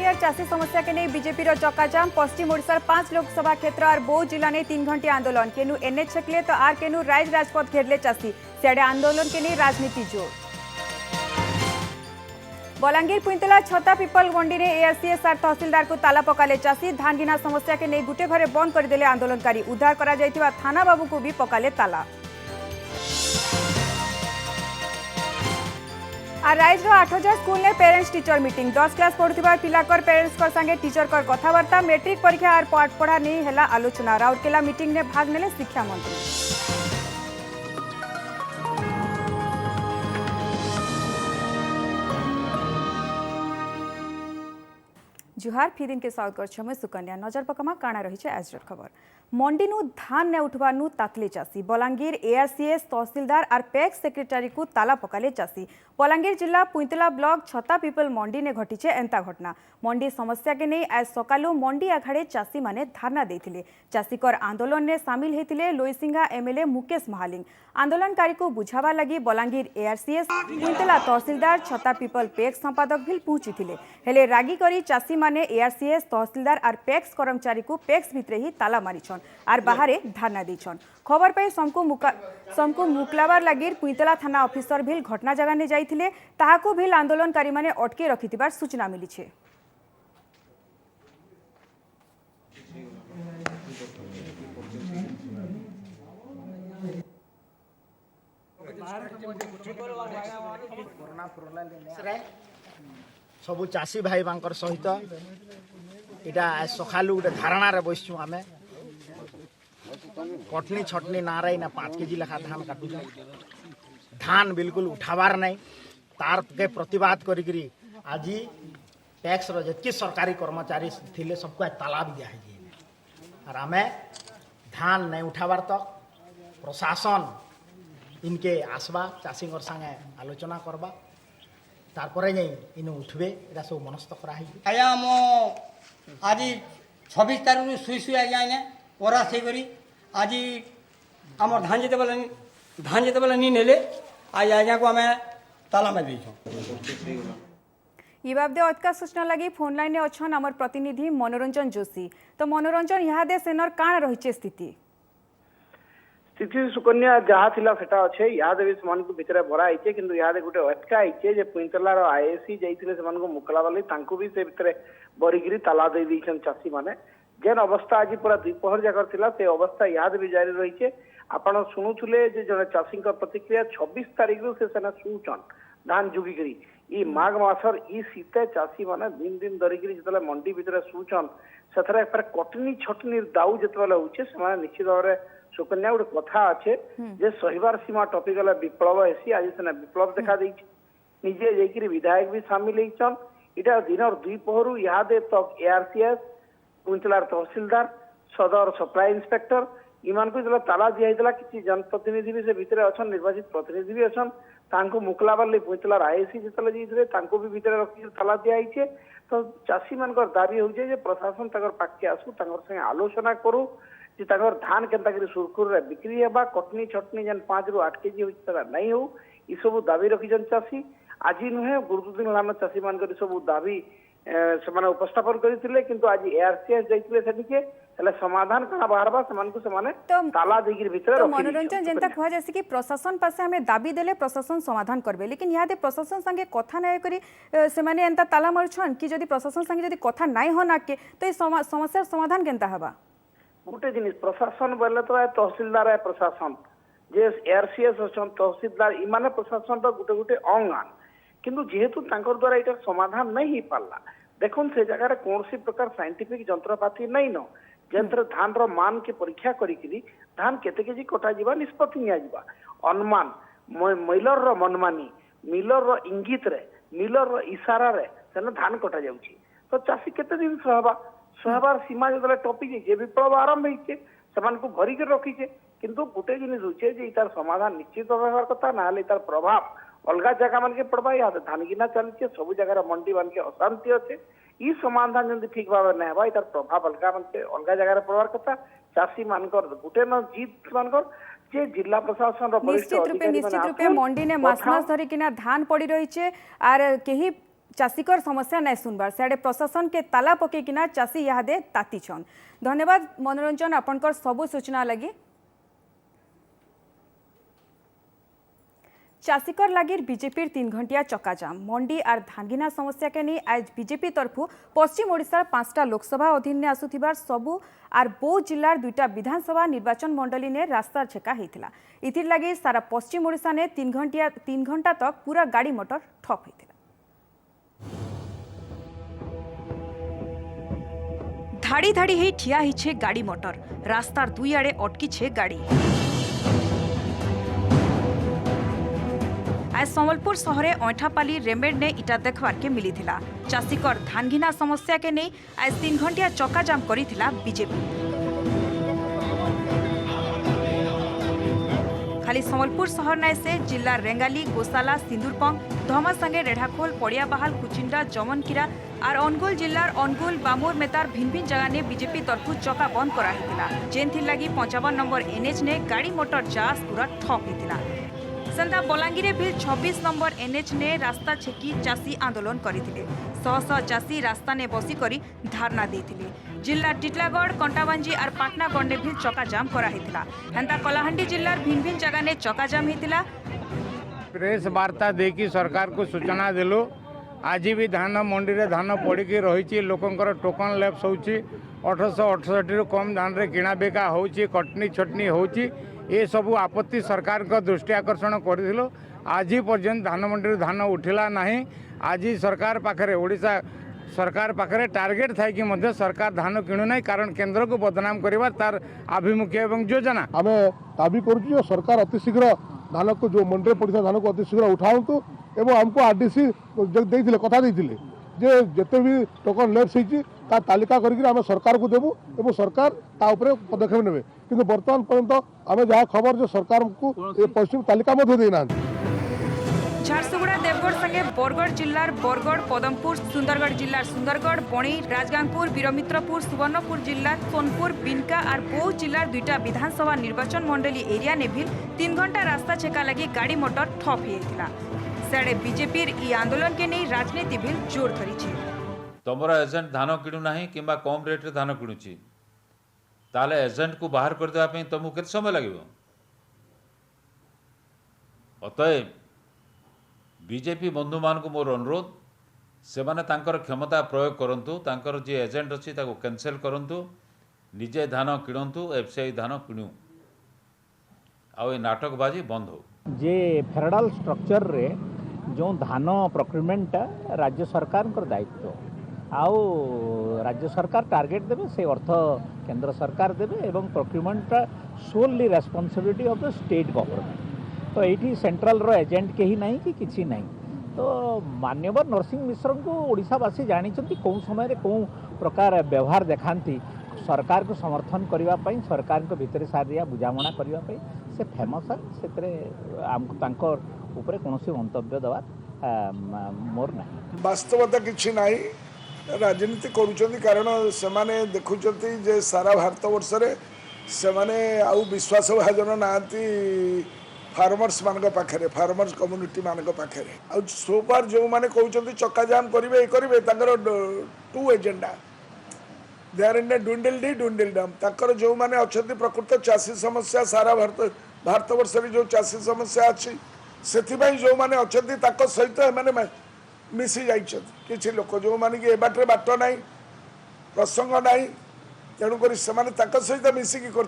बलांगीर चाषी समस्या के नहीं बीजेपी चक्काजाम। पश्चिम ओडिशार 5 लोकसभा क्षेत्र और बौद्ध जिला ने 3 घंटे आंदोलन। केनु एनएच छेकले तो आर केनु राज राजपथ घेरले चाषी। सियाड़े आंदोलन के नहीं राजनीति जोर। बलांगीर पुंतला छता पिपल मंडी ने एआरसीएसआर तहसीलदार को ताला पकाले चाषी। धान गिना समस्या के नहीं गुटे घरे बंद करदेले आंदोलनकारी। उद्धार करा जायतिबा थाना बाबू को भी पकाले ताला। आ राइज 8000 स्कूल ने पेरेंट्स टीचर मीटिंग। 10 क्लास पढ़ुवा पिलाकर पेरेंट्स कर संगे टीचर कर कथबार्ता। मैट्रिक परीक्षा और पाठ पढ़ा नहीं है आलोचना। राउरकेला मीटिंग ने भाग नेले शिक्षा मंत्री। जुहार फिदिन के स्वागत कर सुकन्या। नजर पकमा काना रही आज खबर। मंडी धान ने उठवानु तातले चाषी। बलांगीर एआरसीएस तहसीलदार और पैक्स सेक्रेटरी को ताला पकाले चाषी। बलांगीर जिला पुंतला ब्लॉक छता पिपल मंडी ने घटीचे एंता घटना। मंडी समस्या के नहीं आज सकालू मंडी आखाड़े चाषी माने धारणा देथिले। चाषीकर आंदोलन ने सामिल होते लोईसिंगा एमएलए मुकेश महालिंग। आंदोलनकारी को बुझावा लगी बलांगीर एआरसीएस पुंतला तहसीलदार छता पिपल पैक्स संपादक भी पहुंची हेले रागी करी चाषी माने एआरसीएस तहसीलदार और पैक्स कर्मचारी को पैक्स भितरे ही ताला मारिछन और बाहर धारणा देछन। खबर पाई समकु मुकलाबार लगी पुंतला थाना ऑफिसर भी घटना जगह ने जाइथिले। ताहाको भी आंदोलनकारी माने अटके रखिथिबार सूचना मिली छे। सबु चाषी भाई बांकर सहित इटा सकालू गोटे धारणा रे बसचु आमे। कटनी छटनी ना रही ना 5 केजी लेखा धान काटु। धान बिल्कुल उठावार नहीं तार के प्रतिवाद करी आज टैक्स रो जतकी सरकारी कर्मचारी थिले सबको ताला भी दिया और आमे धान नहीं उठावार तक प्रशासन इनके आसबा चाषी संगे आलोचना करबा तारपरे नहीं इन उठबे एटा सब मनस्थ करा आया मो आज 26 तारीख सुई सुई आज्ञा ने ओरा से करी आज आम धान जिते बेले नहीं नेले आज आज्ञा को आम ताला में देछो। ये बाबदे अधिक सूचना लगी फोन लाइन में अच्छा आमर प्रतिनिधि मनोरंजन जोशी। तो मनोरंजन यहाँ दे सेनर काण रही स्थिति सुकन्या जहाँ थिला सेटा अच्छे याद भी समान को भितर भरा आइचे किंतु याद गोटे अटका आइचे जे पुंतलार आईएससी जाइथिले समान को मुकला वाली तांको भी से भितर बरिगिरी ताला दे दैछन चाषी माने। जेन अवस्था आज पूरा दुपहर जाकर थिला से अवस्था याद भी जारी रही। आपण शुणुले जड़े चाषी प्रतिक्रिया 26 तारीख रु से सेना सुचन धान जुगिकी ई माघ मासर ई शीते चाषी माने दिन दिन धरिकी जिते मंडी भितर सुचन से कटनी छटनी दाऊ जिते होचे से निश्चित भाव में सुकन्या गोटे कथा अच्छे जे सहीबार सीमा टपी गला विप्लव हेसी आज से विप्लव देखा निजे जाकि विधायक भी सामिल होचन। इटा दिन दुपहर इहादे तक एआरसीएस पुंचलार तहसीलदार सदर सप्लाई इंस्पेक्टर ईमान को ताला दिया किसी जनप्रतिनिधि भी से भितर अच्छन निर्वाचित प्रतिनिधि भी अच्छन तांको मुकलाबार ले पुंचलार आईएससी जितले जाइए तांको भी भितर रखी ताला दिखाई। तो चाषी मान दाबी हो प्रशासन तक पाखे आसू संगे आलोचना करू कि धान केन्ता सुरखुर बिक्री है कटनी छटनी जेन 5 ରୁ 8 केजी हो नहीं हो ये सब दाबी रखीन चाषी। आज नुहे गुरुदिन लान चाषी मान सब दाबी से उपस्थापन करते किंतु आज एआरसीएस जाइए समाधान कहाँ बाहर ताला देकर भीतर मनोरंजन जेनता कह जासी कि प्रशासन पासे हमें दाबी देले प्रशासन समाधान करबे लेकिन यहाँ प्रशासन संगे कथा नहीं करी से माने एंता ताला मारुछन कि जदि प्रशासन संगे जदि कथा नहीं हो नाके तो ये समस्या समाधान केनता हबा। गोटे जिन प्रशासन बोले तो तहसीलदार है प्रशासन जे एआरसीएस अच्छन तहसीलदार इमाने प्रशासन गोटे गोटे अंगान किंतु जेहेतु द्वारा ये समाधान नहीं हो पाला। देखो से जगह कौन प्रकार साइंटिफिक जंत्रपाति नहीं न जंत्र धान रो मान के परीक्षा करी धान केते केजी कटा जीवा निष्पत्ति निया अनुमान मिलर रो मनमानी मिलर रो इंगित रे मिलर रो इशारा रे सेना धान कटा जाउची। तो चाषी केते दिन सहबार सीमा जो टपी जाइए विप्लव आरंभ हो भरिक रखीचे किंतु गोटे जिन होचे तार समाधान निश्चित होबार कथा ना तार प्रभाव अलग जगह मान के पड़वा या धान गिना चलती सब जगह मंडी मान के अशांति अच्छे ई समाधान जब ठीक भाव ना है तार प्रभाव अलग जगह पड़वार कथा। चाषी मान गोटे न जीत मान जे जिला प्रशासन निश्चित रूपे मंडी ने मास मास धरिकिना धान पड़ी रही आर केही चाषीकर समस्या नहीं सुनबार सियाड़े प्रशासन के ताला पकईकिना चाषी इहादे तातीछन। धन्यवाद मनोरंजन आपनकर सबु सूचना लगी। चाषीकर लागिर बीजेपी 3 घंटिया चक्काजाम मंडी और धानगिना समस्या के नहीं आज बीजेपी तरफु पश्चिम ओडिशार 5टा लोकसभा अधीन में आसुथिबार सबु और बौद्ध जिलार 2टा विधानसभा निर्वाचन मंडली ने रास्ता छेका होता। इथिर लगी सारा पश्चिम ओडिशा ने 3 घंटा तक पूरा गाड़ी मोटर ठप होता। धाड़ी धाड़ी ही ठिया हिछे गाड़ी मोटर रास्तार दुई आड़े अटकी छे गाड़ी। आज संबलपुर सहरे ऐठापाली रेमेड ने इटा देखवार के मिली थिला। चाषीकर धानघिना समस्या के नहीं आज 3 घंटिया चक्काजाम करिथिला बीजेपी। खाली संबलपुर सहर नाय से जिला रेंगाली गोसाला सिंदूरपंग धमा संगे रेढ़ाखोल पड़ियाबाहाल कुचिंडा जमनकीरा और अनुगुल जिलार अनुगुल बामोर मेतार भिन्न भिन्न जगह ने बीजेपी तरफु चक्का बंद कराइथिला। जेनथि लगी 55 नंबर एनएच ने गाड़ी मोटर जास पूरा ठप होता। सेंदा बलांगीरे भी 26 नंबर एनएच ने रास्ता छेकी चाषी आंदोलन करथिले। शह शह चाषी रास्ता ने बसी करी धारणा देथिले। जिला टिटलागढ़ कंटाबांजी और पाटनागढ़ ने भी चक्काजाम कराइथिला। हेंता कलाहांडी जिलार भिन्न भिन्न जगह ने चक्काजाम होता। प्रेस वार्ता देकी सरकार को सूचना देलु। आज भी धान मंडी रे धान पड़िकी रही लोकंकर टोकन लैप्स होची 1868 रु कम धान रे किणा बेका होची कटनी छटनी होची ए सबू आपत्ति सरकार को दृष्टि आकर्षण करिथिलो। आज पर्यंत धान मंडी धान उठिला नहीं। आज सरकार पाखरे ओडिशा सरकार पाखरे टार्गेट थाई कि मध्य सरकार धान किणु नहीं कारण केंद्र को बदनाम करिवा तार आभिमुख्य एवं योजना आमे दाबी करूँ सरकार अति शीघ्र धान को जो मंडी पड़ा धान को अति शीघ्र उठाऊ एवं हमको आरडीसी कथा देते जे जिते भी टोकन लेप्स होती तालिका करके सरकार को देवु एवं सरकार ता उपरे पदक्षेप नेबे किंतु वर्तमान पर्यंत आमे जहाँ खबर जो सरकार को पश्चिम तालिका देना। झारसुगुड़ा देवगढ़ संगे बरगढ़ जिलार बरगढ़ पदमपुर सुंदरगढ़ जिलार सुंदरगढ़ बणी राजगांगपुर वीरमित्रपुर सुवर्णपुर जिलार सोनपुर बिनका और बौद्ध जिलार 2टा विधानसभा निर्वाचन मंडली एरिया ने भी 3 घंटा रास्ता छेका लगी गाड़ी मोटर ठप होता। सेडे बीजेपी ई आंदोलन के नहीं राजनीति भी जोर धरी। तुमर एजेंट धान किणु ना कि कम रेट्रे धान किणुची ताले एजेंट को बाहर करदे तुमको केते समय लगे। अतएव बीजेपी बंधु मान को मोर अनुरोध से माने तांकर क्षमता प्रयोग करंतु तांकर जे एजेंट अच्छी कैंसल करंतु निजे धान किणंतु एफसीआई धान किणु आउ नाटकबाजी बंद हो। जे फेडरल स्ट्रक्चर रे जो धान प्रोक्यूरमेंट राज्य सरकार दायित्व आउ राज्य सरकार टार्गेट देवे से अर्थ केंद्र सरकार देवे एवं procurement solely responsibility of the state government. तो ये सेंट्रल रो एजेंट कहीं नहीं कि किसी नहीं। तो मान्यवर नरसिंह मिश्र को ओडिशावासी जानते कौन समय कौ प्रकार व्यवहार देखाती सरकार को समर्थन करने सरकार को भितर सारिया बुझामणा करने से फेमस से ऊपर कौन मंतव्य देवा मोर ना। वास्तवता किसी ना राजनीति करुँच कारण से देखुं जे सारा भारत वर्ष से आउ विश्वास भाजन ना फार्मर्स मान पाखे फार्मर्स कम्युनिटी मान पाखे आ सोपार जो मैंने कहते चक्काजाम करेंगे to agenda they are in a डुंडेल डम ताकर जो मैंने अच्छा प्रकृत चाषी समस्या सारा भारत वर्ष जो चाषी समस्या अच्छी से जो मैंने अच्छा सहित मैंने मिसी जाइए किसी लोक जो मैंने कि बाटे बाट ना प्रसंग ना तेणुक सहित मिसिकी कर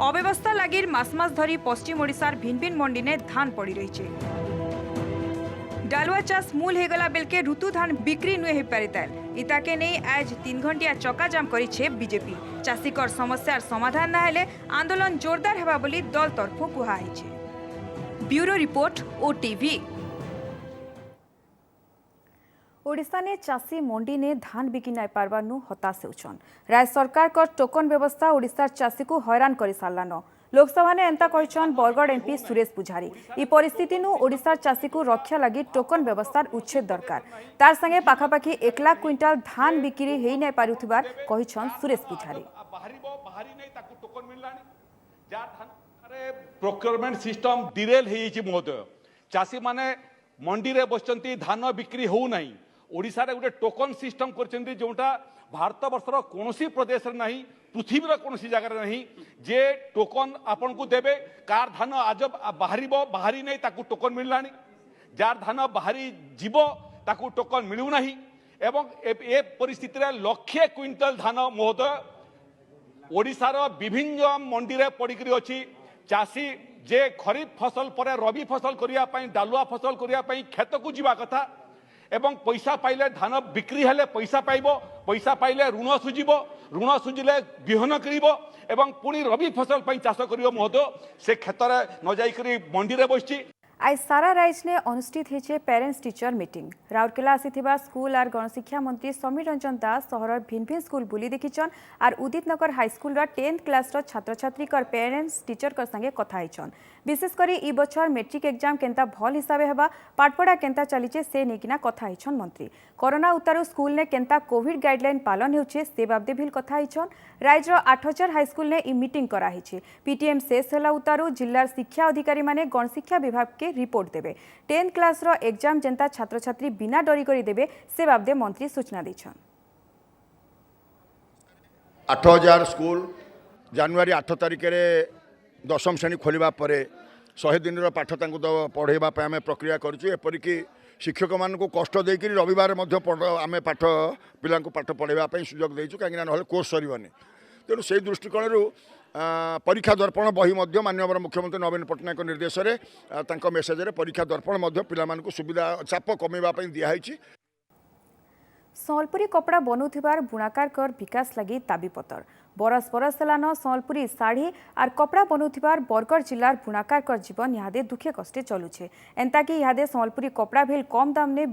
अव्यवस्था लगी मास धरी पश्चिम ओडिशार भिन्न भिन्न मंडी ने धान पड़ी रही। डालुआ चाष मूल होगला बेलके ऋतु धान बिक्री नुहे हो पारिता इता के नहीं आज 3 घंटिया चक्काजाम करिछे बीजेपी। चाषीकर समस्यार समाधान ना हेले आंदोलन जोरदार हेबा बोली दल तरफु कुहाइछे। Bureau report OTV. ओडिशा ने चाषी मंडी ने धान बिकी नाई पारबार हताश होउछन। राज्य सरकार का टोकन व्यवस्था ओडिशार चाषी को हैरान कर सारलान। लोकसभा ने एंता कहछन बरगढ़ एमपी सुरेश पुजारी। ई परिस्थिति नु ओडिशार चाषी को रक्षा लगी टोकन व्यवस्थार उच्छेद दरकार। तार संगे पाखापाखि 1 लाख क्विंटाल धान बिक्री हेई नाई पारुथिबार कहछन सुरेश पुजारी। प्रोक्योरमेंट सिस्टम डिरेल महोदय चाषी माने मंडी रे बसचंती धान बिक्री हो नहीं ओडिशा रे गोटे टोकन सिस्टम करचंती जोटा भारत वर्षर कोनोसी प्रदेश रे नहीं पृथ्वीर कोनोसी जगह नहीं जे टोकन आपन को देबे कार धान आज बाहरी नहीं ताकू टोकन मिललानी जार धान बाहरी जीवो ताकू टोकन मिलू नहीं एवं ए परिस्थिति रे लक्षे क्विंटल धान महोदय ओडिशार विभिन्न मंडी रे पड़िकरी अछि चासी जे खरीफ फसल पर रबी फसल करिया पई डालुआ फसल करिया पई खेत को जीवा कथा एवं पैसा पाइले धान बिक्री हेले पैसा पाइबो पैसा पाइले ऋण सुझिले बिहन करिबो एवं पुणी रबी फसल पई चाष करियो महोदय से खेत रे न जाई करी मंडी रे बसची आज सारा राइज ने अनुष्ठित होइछे पेरेंट्स टीचर मीटिंग राउरकेला आसीथिबा स्कूल और गणशिक्षा मंत्री समीर रंजन दास सहर भिन्न भिन्न स्कूल बुली देखिछन और उदितनगर हाईस्कूल 10th क्लास छात्र छात्री कर पेरेंट्स टीचर कर संगे कथा होइछन विशेष करी ई बछर मैट्रिक एग्जाम केंता भल हिसाबे हेबा पाठपढ़ा केंता चलीचे से नेकिना कथा होइछन मंत्री कोरोना उतारू स्कूल ने केंता कोविड गाइडलाइन पालन होउछे से बाबदे भिल कथा होइछन राइजर 8000 हाईस्कूल ने ई मीटिंग करा होइछे पीटीएम शेष होला उतारू जिल्लार शिक्षा अधिकारी माने गणशिक्षा विभाग के रिपोर्ट देबे 10th क्लास रो एग्जाम जनता छात्र छात्री बिना डरी करी देबे से बाबदे मंत्री सूचना दैछन 8000 स्कूल जनवरी 8 तारिख रे दशम श्रेणी खोलिबा परे 100 दिन रो पाठ तांको पढ़ेबा पे आमे प्रक्रिया करछु एपरिकी शिक्षक मान को कष्ट देकरी रविवार आमे पाठ पिला पाठ पढ़ेबा पे सुजोग देछु काहेकि ना कोर्स सरीबनी तेणु से दृष्टिकोण परीक्षा दर्पण बही माननीय मुख्यमंत्री नवीन पट्टनायक निर्देश में मेसेज परीक्षा दर्पण पिला सुविधा चाप कमेवा दिखाई सम्बलपुरी कपड़ा बनौथिबार बुणाकार कर विकास लगी दाबीपत्र बरस बरस हेलान सम्बलपुरी साड़ी और कपड़ा बनौथिबार बरगढ़ जिलार बुणाकार कर जीवन इहादे दुखे कष्टे चलुछे एंता कि इहादे सम्बलपुरी कपड़ा भेल कम दाम ने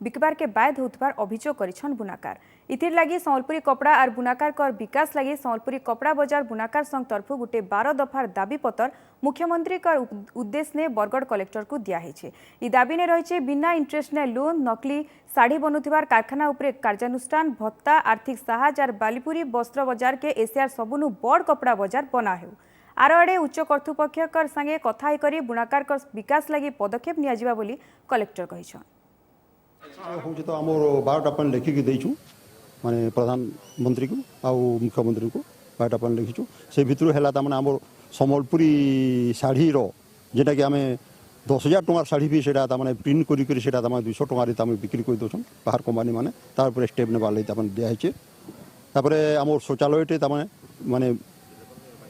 बिकबार के बाध्य होथिबार अभियोग करिछन बुनाकार इथिर लगी सम्बलपुरी कपड़ा और बुनाकार कर विकास लगी सम्बलपुरी कपड़ा बाजार बुनाकार संघ तरफ गोटे 12 दफार दाबीपत्र मुख्यमंत्री कर उद्देश्य ने बरगढ़ कलेक्टर को दिया है इ दाबी ने रही बिना इंटरेस्ट ने लोन नकली साड़ी बनौथिबार कारखाना उपरे कार्यानुष्ठान भत्ता आर्थिक साहाय्य और बालीपुरी वस्त्र बाजार के एशियार सबुनु बड़ कपड़ा बाजार बना हो आर आड़े उच्च कर्तृपक्ष संगे कथा करी बुनाकार कर विकास लगी पदक्षेप नियाजिबा बोली कलेक्टर कहिछन हूँ तो आम 12टा पॉइंट लिखिकी देचु माने प्रधानमंत्री को आउ मुख्यमंत्री को 12टा पॉइंट लिखिचु से भितर है आम सम्बलपुरी शाढ़ी जेटा कि आम 10,000 टंकार शाढ़ी भी से प्रिंट करी 200 टंकार बिक्री कर दौन बाहर कंपानी मैंने तार स्टेप नेबार लगे दिखाई आम शौचालयटे माने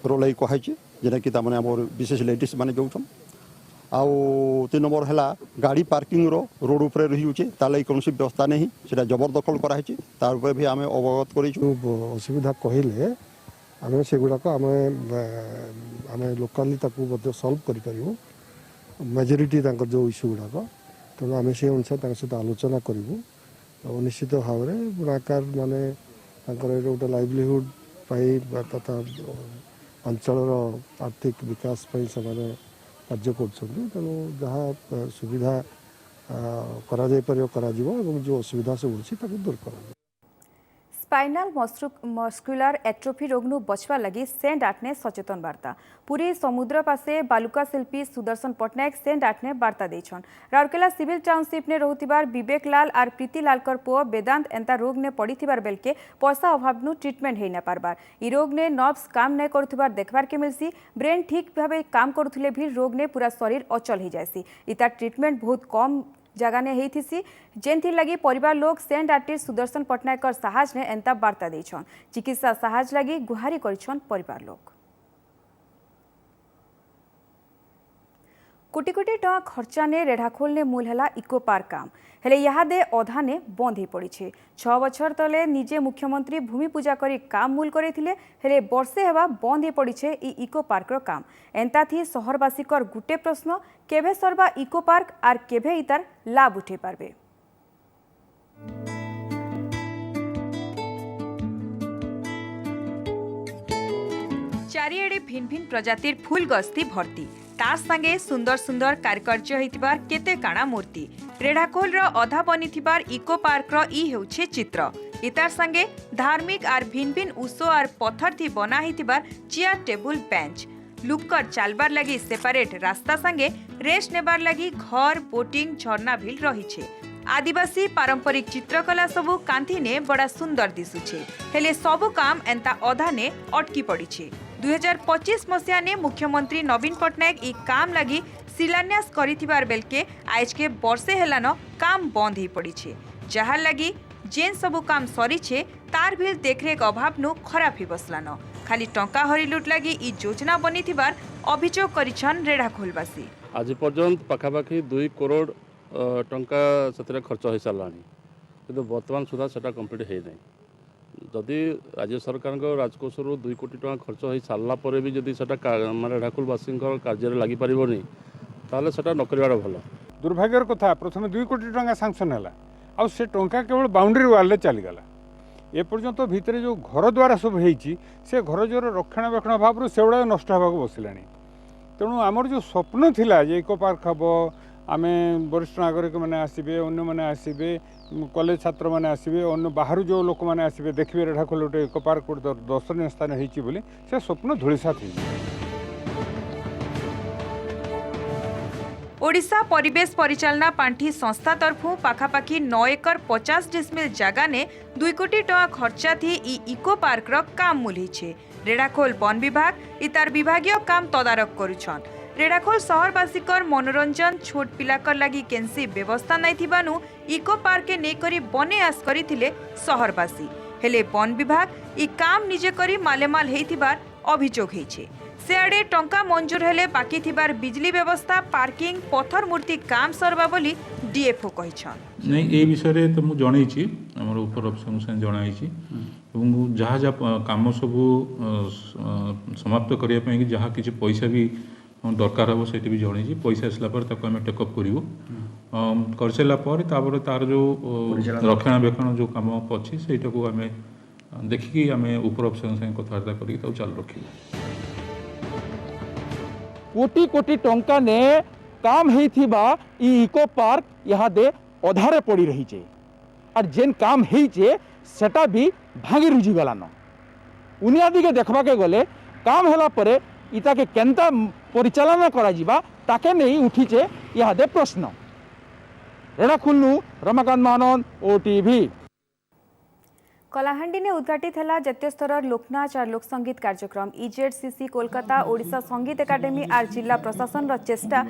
रोल कहे जेटा कि आम विशेष लेडीज मैंने जाऊन आउ 3 नंबर है गाड़ी पार्किंग रोड उपरे रही तार कौन व्यवस्था नहीं से जबरदखल कराई तार भी आम अवगत कर असुविधा कहले आम से गुड़ाक आम लोकाली सल्व कर मेजोरिटी जो इश्यू गुड़ाक तेणु आम से अनुसार सहित आलोचना करूँ निश्चित भाव में बुणाकार माने गोटे लाइवलीहुड तथा अंचल आर्थिक विकास से कार्य करूँ जहाँ सुविधा जो असुविधा सब अच्छी दूर कर स्पाइनाल मस्कुलर एट्रोफी रोगनु बचवा लगी सेंट आठने सचेतन वार्ता पूरी समुद्र पासे बालुका शिल्पी सुदर्शन पट्टनायक सेंट आठने वार्ता देछन राउरकेला सिविल टाउनशिप ने रहुतिबार विवेक लाल और प्रीति लाल कर पुओ वेदांत एंता रोग ने पड़ीथिबार बेलके पैसा अभावनु ट्रीटमेंट हेई न पारबार ई रोग ने नर्व्स काम नै करथुबार देखबार के मिलसी ब्रेन ठीक भाबे काम करुथले भी रोग ने पूरा शरीर अचल हो जायसी इता ट्रीटमेंट बहुत कम जगह ने हेइथिसी जेनथि लगी परिवार लोग सेंट आर्टिस्ट सुदर्शन पट्टनायक साहज ने एंता वार्ता देछन चिकित्सा साहज लगी गुहारी करिछन परिवार लोग कोटी कोटी टका खर्चा ने रेढ़ाखोल ने मूल है इको पार्क काम हेले यादे अधा ने बंद हो पड़ी 6 बछर तले निजे मुख्यमंत्री भूमि पूजा करी काम मूल करथिले हेले वर्षे हेबा बंद हो पड़ी इ इको पार्क रो काम एंता थी शहरवासी कर गुटे प्रश्न केभे सरबा इको पार्क आर केभे इतार लाभ उठे पारबे चारिएडे भिन्न भिन्न प्रजातिर फूल गस्ती भर्ती तार संगे सुंदर सुंदर कारुकार्य होइतिबार केते काना मूर्ति रेढ़ाखोल रो अधा बनिथिबार इको पार्क रो ई हेउछे चित्र इतार संगे धार्मिक आर भिन्न भिन्न उषो आर पत्थर थी बना हितिबार चेयर टेबुल बेंच लुकर चालबार लगी सेपारेट रास्ता संगे रेस्ट नेबार लगी घर बोटिंग झरना भी रही। आदिवासी पारंपरिक चित्रकला सबू कांथीने बड़ा सुंदर दिशुछे हेले सबु काम एंता अधा ने अटकी पड़ी। 2025 मसीहा ने मुख्यमंत्री नवीन पट्टनायक ई काम लगी शिलान्यास करिथिबार बेलके आज के वर्षे हेलान काम बंद ही पड़ी। जहार लगी जेन सबु काम सरी तार भी देखरेख अभाव नु खराब ही बसलान। खाली टंका हरिलुट लगी ई योजना बनीथिबार अभियोग करिछन रेढ़ाखोलवासी। आज पर्यंत पाखापाखि 2 करोड़ टंका से खर्च हो सारा कि बर्तमान सुधा से कम्प्लीट है ना। जदि राज्य सरकार राजकोष 2 कोटी टंका खर्च हो सारापर भी जदि माने रेढ़ाखोलवासी कार्य लगी पारनी ताले सेटा नकर भल। दुर्भाग्यर कथा प्रथम 2 कोटी टंका सांक्शन है आ से टंका केवल बाउंड्री वाल चलीगला। एपर्यंत भितर जो घर द्वारा सब होती से घर जो रक्षणाबेक्षण अभाव से गुड़ा नष्ट होगा बसला। तेणु आमर जो स्वप्न थिला जे इको पार्क हम आम वरिष्ठ नागरिक मैंने आसबे अन्य मैंने आसबे कॉलेज छात्र मैंने आसबे अन्य बाहर जो लोक मैंने आसबे देखिए रेढ़ाखोल गोटे इको पार्क गोटे दर्शनीय स्थान होती से स्वप्न धूलिसात हो। ओडिशा परिवेश परिचालना पांठी संस्था तरफु पाखापाखि 9 एकर 50 डिसमिल जगह ने 2 कोटी टका खर्चा थी ई इको पार्क रो काम मुली छे। रेढ़ाखोल वन विभाग इतार विभागीय काम तदारक करुछन। रेढ़ाखोल शहरवासीकर मनोरंजन छोट पिलाकर लगी केंसी व्यवस्था नहीं थिबानु इको पार्क के नेकरी बने आस करिथिले शहरवासी हेले वन विभाग ई काम निजे करी मालेमाल हेइथिबार अभियोग हेइछे। सेआडे टंका मंजूर हेले बाकी थिबार बिजली व्यवस्था पार्किंग पत्थर मूर्ति काम सरबा बोली डीएफओ कहिछन। नहीं ए विषय रे तो मु जणाइछि हमर ऊपर अफसर से जणाइछि एवं जहाँ जहाँ काम सब समाप्त करिया पई कि जहाँ किछि पैसा भी दरकार हम से भी जणाइछि। पैसा आसला पर ताको हम टेकअप करिवो कर सारा पर तार जो रक्षणाबेक्षण जो काम अच्छी सेटा को आम देखिकी आम ऊपर अफसर संगे कथबार्ता करिक चालू रखिबो। कोटी कोटी टंका ने काम हेइथिबा ई इको पार्क यहाँ दे अधारे पड़ी रही छे और जेन काम हेइछे सेटा भी भांगी रुझी गलान। उनियादी के देखबा के गले काम होला परे इता के केनता परिचालना करा जिबा ताके नहीं उठीचे यहाँ दे प्रश्न। रेढ़ाखोलनु रमाकांत महानंद ओटीवी। कलाहांडी ने उद्घाटित है जातीय स्तर लोकनाच और लोकसंगीत कार्यक्रम इजेडसीसी कोलकाता ओडिशा संगीत एकाडेमी और जिला प्रशासन चेष्टा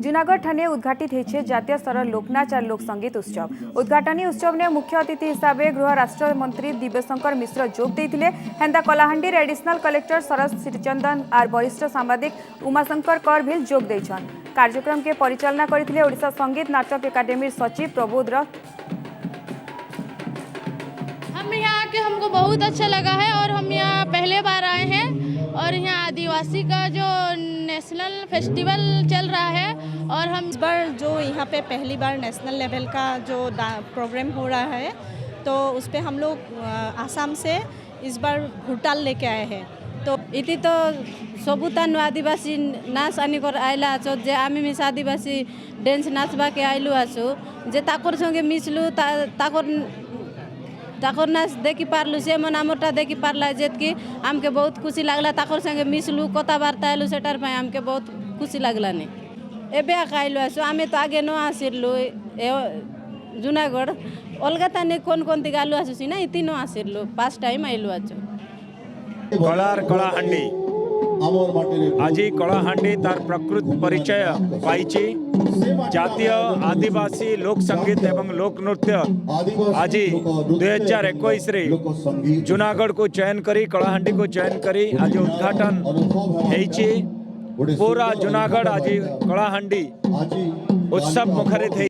जूनागढ़ ठाणे उद्घाटित होइछे जातीय स्तर लोकनाच और लोकसंगीत उत्सव। उद्घाटनी उत्सव ने मुख्य अतिथि हिसाब से गृह राष्ट्र मंत्री दिव्यशंकर मिश्र जोग देइथिले। हेंदा कलाहांडी एडिशनल कलेक्टर शरद श्रीचंदन और वरिष्ठ सांबादिक उमाशंकर कर भी जोग देइछन। कार्यक्रम के परिचालना करथिले ओडिशा संगीत नाटक एकाडेमी सचिव प्रबोध। हम यहाँ आके हमको बहुत अच्छा लगा है और हम यहाँ पहले बार आए हैं और यहाँ आदिवासी का जो नेशनल फेस्टिवल चल रहा है और हम इस बार जो यहाँ पे पहली बार नेशनल लेवल का जो प्रोग्राम हो रहा है तो उस पर हम लोग आसाम से इस बार भूटाल लेके आए हैं। तो इति तो सबुतान आदिवासी नाच आनिकर आइला आछो जे आमी मिस आदिवासी डांस नाचबा के आइलु आछो जे ताकर संगे मिसलु ताकर नाच देखी पारलु से मन आमरटा देखी पारला जेतकी आमके बहुत खुशी लागला। ताकर संगे मिसलु कथबार्ता आइलु सेटार पाई आमके बहुत खुशी लागलानी। एबे आइलु आछो आमे तो आगे न आसिरलु जूनागढ़ अलगा ताने कोन कोन दिगालु आछो सिना इति न आसिरलु फास्ट टाइम आइलु आछो। कलाहांडी आज कलाहांडी तार प्रकृत परिचय पाई जातीय आदिवासी लोक संगीत एवं लोक नृत्य आज 2021 रे जूनागढ़ को चयन करी कलाहांडी को चयन करी आज उद्घाटन होइछि। पूरा जूनागढ़ आज कलाहांडी उत्सव मुखरित है।